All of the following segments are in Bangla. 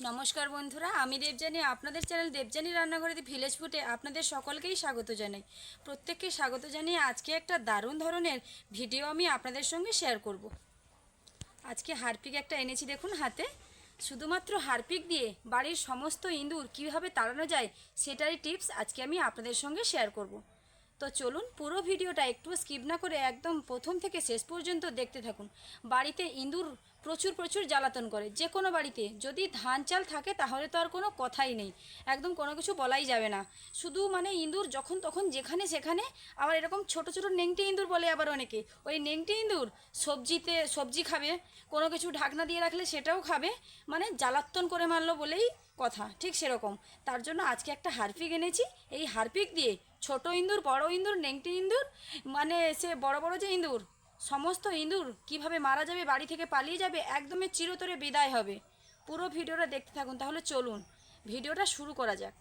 নমস্কার বন্ধুরা, আমি দেবযানী। আপনাদের চ্যানেল দেবযানী রান্নাঘরেতে ভিলেজ ফুডে আপনাদের সকলকেই স্বাগত জানাই। প্রত্যেককে স্বাগত জানিয়ে আজকে একটা দারুণ ধরনের ভিডিও আমি আপনাদের সঙ্গে শেয়ার করব। আজকে হারপিক একটা এনেছি, দেখুন হাতে। শুধুমাত্র হারপিক দিয়ে বাড়ির সমস্ত ইঁদুর কীভাবে তাড়ানো যায় সেটারই টিপস আজকে আমি আপনাদের সঙ্গে শেয়ার করব। তো চলুন, পুরো ভিডিওটা একটু স্কিপ না করে একদম প্রথম থেকে শেষ পর্যন্ত দেখতে থাকুন। বাড়িতে ইঁদুর প্রচুর প্রচুর জ্বালাতন করে। যে কোনো বাড়িতে যদি ধান চাল থাকে তাহলে তো আর কোনো কথাই নেই, একদম কোনো কিছু বলাই যাবে না। শুধু ইঁদুর যখন তখন যেখানে সেখানে। আবার এরকম ছোট ছোট নেংটি ইঁদুর বলে আবার অনেকে, ওই নেংটি ইঁদুর সবজি খাবে, কোনো কিছু ঢাকনা দিয়ে রাখলে সেটাও খাবে। জ্বালাতন করে মারলো বলেই কথা, ঠিক সেরকম। তার জন্য আজকে একটা হারপিক এনেছি। এই হারপিক দিয়ে ছোট ইঁদুর, বড় ইঁদুর, নেংটি ইঁদুর, সে বড় বড় যে ইঁদুর, সমস্ত ইঁদুর কিভাবে মারা যাবে, বাড়ি থেকে পালিয়ে যাবে, একদমই চিরতরে বিদায় হবে। পুরো ভিডিওটা দেখতে থাকুন। তাহলে চলুন ভিডিওটা শুরু করা যাক।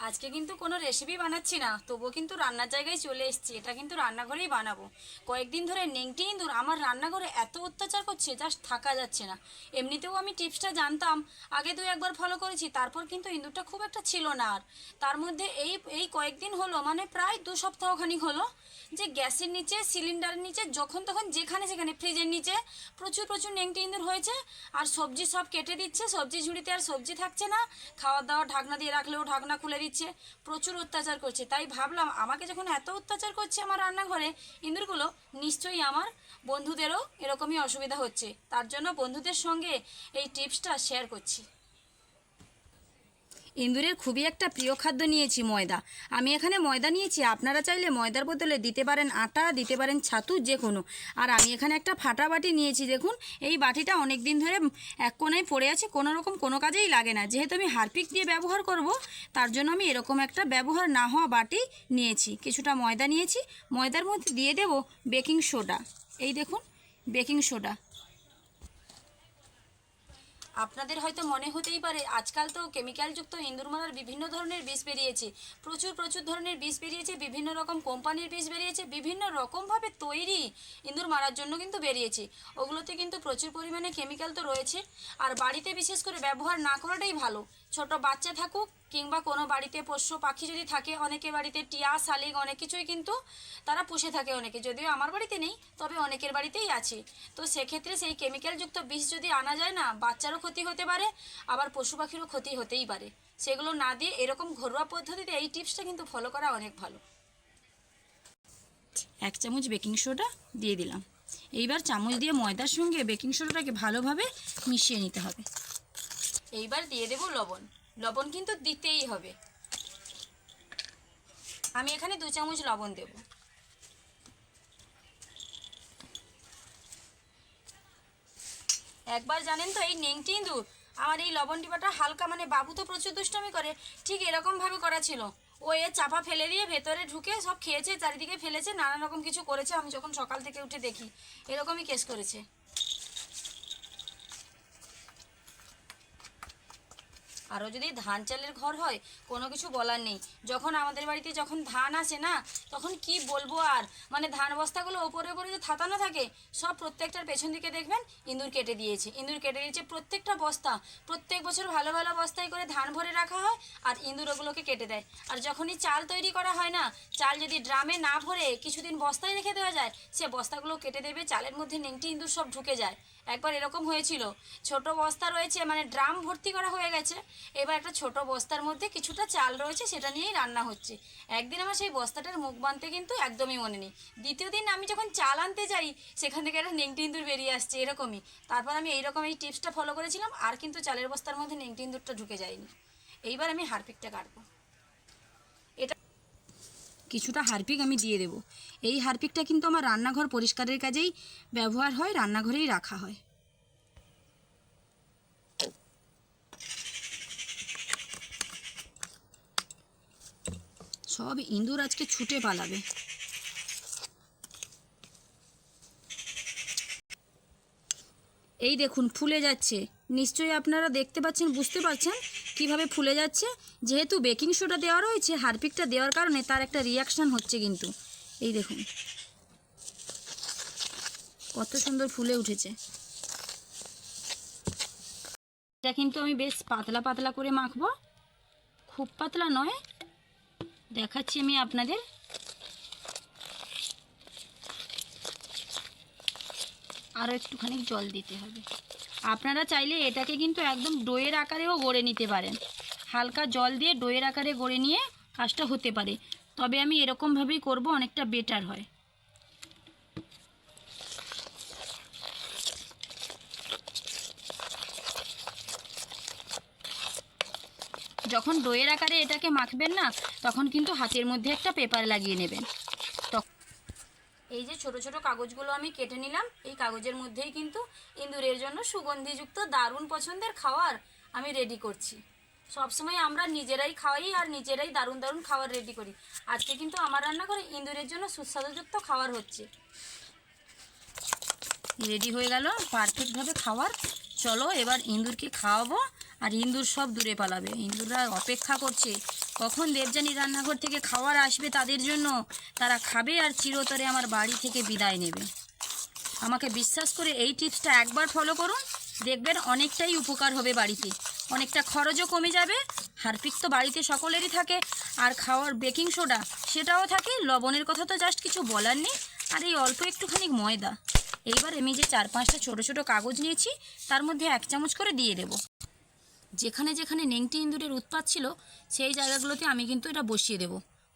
আজকে কিন্তু কোনো রেসিপি বানাচ্ছি না, তবুও কিন্তু রান্নার জায়গায় চলে এসেছি। এটা কিন্তু রান্নাঘরেই বানাবো। কয়েকদিন ধরে নেংটি ইঁদুর আমার রান্নাঘরে এত অত্যাচার করছে, জাস্ট থাকা যাচ্ছে না। এমনিতেও আমি টিপসটা জানতাম, আগে একবার ফলো করেছি, তারপর কিন্তু ইঁদুরটা খুব একটা ছিল না আর। তার মধ্যে এই এই কয়েকদিন হলো, প্রায় 2 সপ্তাহখানিক হলো, যে গ্যাসের নিচে, সিলিন্ডারের নিচে, যখন তখন যেখানে সেখানে, ফ্রিজের নিচে প্রচুর প্রচুর নেংটি ইঁদুর হয়েছে। আর সবজি সব কেটে দিচ্ছে, সবজি ঝুড়িতে আর সবজি থাকছে না। খাওয়া দাওয়া ঢাকনা দিয়ে রাখলেও ঢাকনা খুলে দিচ্ছে। প্রচুর অত্যাচার করছে। তাই ভাবলাম, আমাকে যখন এত অত্যাচার করছে আমার রান্নাঘরে ইঁদুরগুলো, নিশ্চয়ই আমার বন্ধুদেরও এরকমই অসুবিধা হচ্ছে। তার জন্য বন্ধুদের সঙ্গে এই টিপসটা শেয়ার করছি। ইঁদুরের খুবই একটা প্রিয় খাদ্য নিয়েছি, ময়দা। আমি এখানে ময়দা নিয়েছি। আপনারা চাইলে ময়দার বদলে দিতে পারেন আটা, দিতে পারেন ছাতু, যে কোনো। আর আমি এখানে একটা ফাটা বাটি নিয়েছি। দেখুন, এই বাটিটা অনেক দিন ধরে এক কোণায় পড়ে আছে, কোনো রকম কোনো কাজেই লাগে না। যেহেতু আমি হারপিক দিয়ে ব্যবহার করব, তার জন্য আমি এরকম একটা ব্যবহার না হওয়া বাটি নিয়েছি। কিছুটা ময়দা নিয়েছি। ময়দার মধ্যে দিয়ে দেব বেকিং সোডা। এই দেখুন, বেকিং সোডা। আপনাদের হয়তো মনে হতেই পারে, আজকাল তো কেমিক্যালযুক্ত ইঁদুর মারার বিভিন্ন ধরনের বিষ বেরিয়েছে। প্রচুর প্রচুর ধরনের বিষ বেরিয়েছে, বিভিন্ন রকম কোম্পানির বিষ বেরিয়েছে, বিভিন্ন রকমভাবে তৈরি ইঁদুর মারার জন্য কিন্তু বেরিয়েছে। ওগুলোতে কিন্তু প্রচুর পরিমাণে কেমিক্যাল তো রয়েছে। আর বাড়িতে বিশেষ করে ব্যবহার না করাটাই ভালো। ছোট বাচ্চা থাকুক কিংবা কোনো বাড়িতে পোষ্য পাখি যদি থাকে, অনেকে বাড়িতে টিয়া, শালিক অনেক কিছুই কিন্তু তারা পুষে থাকে। অনেকে, যদিও আমার বাড়িতে নেই, তবে অনেকের বাড়িতেই আছে। তো সেক্ষেত্রে সেই কেমিক্যালযুক্ত বিষ যদি আনা যায় না, বাচ্চারও ক্ষতি হতে পারে, আবার পশু পাখিরও ক্ষতি হতেই পারে। সেগুলো না দিয়ে এরকম ঘরোয়া পদ্ধতিতে এই টিপসটা কিন্তু ফলো করা অনেক ভালো। 1 চামচ বেকিং সোডা দিয়ে দিলাম। এইবার চামচ দিয়ে ময়দার সঙ্গে বেকিং সোডাটাকে ভালোভাবে মিশিয়ে নিতে হবে। এইবার দিয়ে দেব লবণ। লবণ কিন্তু দিতেই হবে। আমি এখানে 2 চামচ লবণ দেব। একবার জানেন তো, এই নেংটি ইঁদুর আমার এই লবণ ডিবাটা হালকা, বাবু তো প্রচুর দুষ্টমি করে, ঠিক এরকমভাবে করা ছিল। ও এ চাপা ফেলে দিয়ে ভেতরে ঢুকে সব খেয়েছে, চারিদিকে ফেলেছে, নানা রকম কিছু করেছে। আমি যখন সকাল থেকে উঠে দেখি, এরকমই কেস করেছে। আরও যদি ধান চালের ঘর হয়, কোনো কিছু বলার নেই। যখন আমাদের বাড়িতে যখন ধান আসে না, তখন কি বলবো আর, ধান বস্তাগুলো ওপরে ওপরে যে থাতানো থাকে, সব প্রত্যেকটার পেছন দিকে দেখবেন ইঁদুর কেটে দিয়েছে। ইঁদুর কেটে দিয়েছে প্রত্যেকটা বস্তা। প্রত্যেক বছর ভালো ভালো বস্তায় করে ধান ভরে রাখা হয়, আর ইঁদুর ওগুলোকে কেটে দেয়। আর যখনই চাল তৈরি করা হয় না, চাল যদি ড্রামে না ভরে কিছুদিন বস্তায় রেখে দেওয়া যায়, সে বস্তাগুলো কেটে দেবে, চালের মধ্যে নেংটি ইঁদুর সব ঢুকে যায়। একবার এরকম হয়েছিল। ছোট বস্তা রয়েছে, ড্রাম ভর্তি করা হয়ে গেছে, এবার একটা ছোট বস্তার মধ্যে কিছুটা চাল রয়েছে, সেটা নিয়েই রান্না হচ্ছে। একদিন আমার সেই বস্তাটার মুখ বাঁধতে কিন্তু একদমই মনে নেই। দ্বিতীয় দিন আমি যখন চাল আনতে যাই, সেখান থেকে একটা নেংটি ইঁদুর বেরিয়ে আসছে এরকমই। তারপর আমি এইরকম এই টিপসটা ফলো করেছিলাম, আর কিন্তু চালের বস্তার মধ্যে নেংটি ইঁদুরটা ঢুকে যায়নি। এইবার আমি হারপিকটা কাটবো। এটা কিছুটা হারপিক আমি দিয়ে দেব। এই হারপিকটা কিন্তু আমার রান্নাঘর পরিষ্কারের কাজেই ব্যবহার হয়, রান্নাঘরেই রাখা হয়। সব ইঁদুর আজকে ছুটে পালাবে। এই দেখুন, ফুলে যাচ্ছে। নিশ্চয়ই আপনারা দেখতে পাচ্ছেন, বুঝতে পারছেন কিভাবে ফুলে যাচ্ছে। যেহেতু বেকিং সোডা দেওয়া রয়েছে, হারপিকটা দেওয়ার কারণে তার একটা রিয়াকশান হচ্ছে কিন্তু। এই দেখুন কত সুন্দর ফুলে উঠেছে। এটা কিন্তু আমি বেশ পাতলা পাতলা করে মাখবো, খুব পাতলা নয়, দেখাচ্ছি আমি আপনাদের। আরও একটুখানি জল দিতে হবে। আপনারা চাইলে এটাকে কিন্তু একদম ডোয়ের আকারেও গড়ে নিতে পারেন, হালকা জল দিয়ে ডোয়ের আকারে গড়ে নিয়ে কাজটা হতে পারে, তবে আমি এরকমভাবেই করব, অনেকটা বেটার হয়। যখন ডোয়ের আকারে এটাকে মাখবেন না, তখন কিন্তু হাতের মধ্যে একটা পেপার লাগিয়ে নেবেন। এই যে ছোট ছোট কাগজগুলো আমি কেটে নিলাম, এই কাগজের মধ্যেই কিন্তু ইঁদুরের জন্য সুগন্ধিযুক্ত দারুণ পছন্দের খাবার আমি রেডি করছি। সবসময় আমরা নিজেরাই খাওয়াই আর নিজেরাই দারুণ দারুণ খাবার রেডি করি। আজকে কিন্তু আমার রান্নাঘরে ইঁদুরের জন্য সুস্বাদুযুক্ত খাবার হচ্ছে। রেডি হয়ে গেল পারফেক্টভাবে খাবার। চলো এবার ইঁদুরকে খাওয়াবো, আর ইঁদুর সব দূরে পালাবে। ইঁদুররা অপেক্ষা করছে কখন দেবযানী রান্নাঘর থেকে খাবার আসবে তাদের জন্য, তারা খাবে আর চিরতরে আমার বাড়ি থেকে বিদায় নেবে। আমাকে বিশ্বাস করে এই টিপসটা একবার ফলো করুন, দেখবেন অনেকটাই উপকার হবে বাড়িতে, অনেকটা খরচও কমে যাবে। হারপিক তো বাড়িতে সকলেরই থাকে, আর খাওয়ার বেকিং সোডা সেটাও থাকে, লবণের কথা তো জাস্ট কিছু বলার নেই, আর এই অল্প একটুখানি ময়দা। এইবার আমি যে 4-5টা ছোটো ছোটো কাগজ নিয়েছি তার মধ্যে 1 চামচ করে দিয়ে দেব। যেখানে যেখানে নেংটি ইঁদুরের উৎপাত ছিল সেই জায়গাগুলোতে আমি কিন্তু এটা বসিয়ে দেব।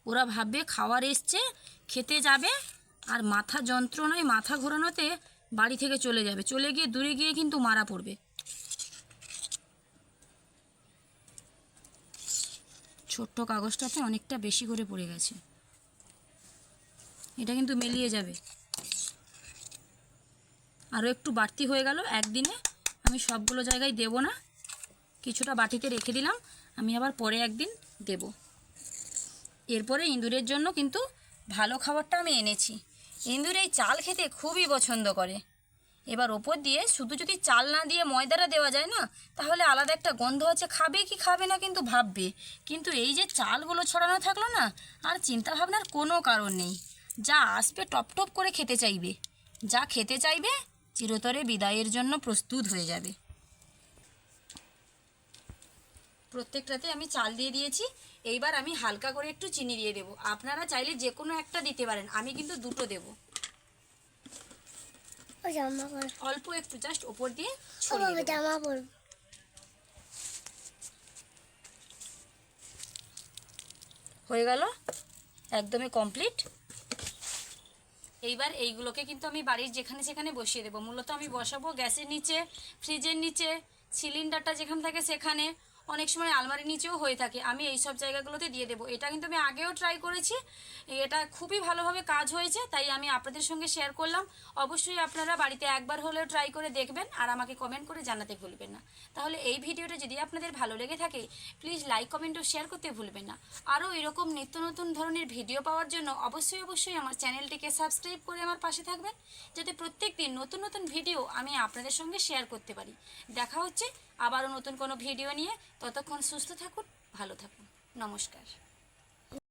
ওরা ভাববে খাওয়ার এসছে, খেতে যাবে, আর মাথা যন্ত্রণায় মাথা ঘোরানোতে বাড়ি থেকে চলে যাবে, চলে গিয়ে দূরে গিয়ে কিন্তু মারা পড়বে। ছোট্ট কাগজটাতে অনেকটা বেশি করে পড়ে গেছে, এটা কিন্তু মিলিয়ে যাবে। আরও একটু বাড়তি হয়ে গেল, একদিনে আমি সবগুলো জায়গায় দেব না, কিছুটা বাটিতে রেখে দিলাম, আমি আবার পরে একদিন দেব। এরপরে ইঁদুরের জন্য কিন্তু ভালো খাবারটা আমি এনেছি। ইঁদুর এই চাল খেতে খুবই পছন্দ করে। এবার ওপর দিয়ে শুধু যদি চাল না দিয়ে ময়দাটা দেওয়া যায় না, তাহলে আলাদা একটা গন্ধ আছে, খাবে কি খাবে না কিন্তু ভাববে। কিন্তু এই যে চালগুলো ছড়ানো থাকলো না, আর চিন্তা ভাবনার কোনো কারণ নেই। যা আসবে টপ টপ করে খেতে চাইবে, যা খেতে চাইবে চিরতরে বিদায়ের জন্য প্রস্তুত হয়ে যাবে। প্রত্যেকটাতে আমি চাল দিয়ে দিয়েছি। এইবার আমি হালকা করে একটু চিনি দিয়ে দেবো। আপনারা চাইলে যে কোনো একটা দিতে পারেন, আমি কিন্তু দুটো দেবো। অল্প একটু জাস্ট ওপর দিয়ে ছড়িয়ে দেবো। হয়ে গেল, একদমই কমপ্লিট। এইবার এইগুলোকে কিন্তু আমি বাড়ির যেখানে সেখানে বসিয়ে দেবো। মূলত আমি বসাবো গ্যাসের নিচে, ফ্রিজের নিচে, সিলিন্ডারটা যেখানে থাকে সেখানে, অনেক সময় আলমারির নিচেও হয়ে থাকে, আমি এই সব জায়গাগুলোতে দিয়ে দেবো। এটা কিন্তু আমি আগেও ট্রাই করেছি, এটা খুবই ভালোভাবে কাজ হয়েছে, তাই আমি আপনাদের সঙ্গে শেয়ার করলাম। অবশ্যই আপনারা বাড়িতে একবার হলেও ট্রাই করে দেখবেন, আর আমাকে কমেন্ট করে জানাতে ভুলবেন না। তাহলে এই ভিডিওটা যদি আপনাদের ভালো লেগে থাকে, প্লিজ লাইক, কমেন্ট ও শেয়ার করতে ভুলবেন না। আরও এরকম নিত্য নতুন ধরনের ভিডিও পাওয়ার জন্য অবশ্যই আমার চ্যানেলটিকে সাবস্ক্রাইব করে আমার পাশে থাকবেন, যাতে প্রত্যেক দিন নতুন নতুন ভিডিও আমি আপনাদের সঙ্গে শেয়ার করতে পারি। দেখা হচ্ছে আবারও নতুন কোনো ভিডিও নিয়ে। ততক্ষণ সুস্থ থাকুন, ভালো থাকুন। নমস্কার।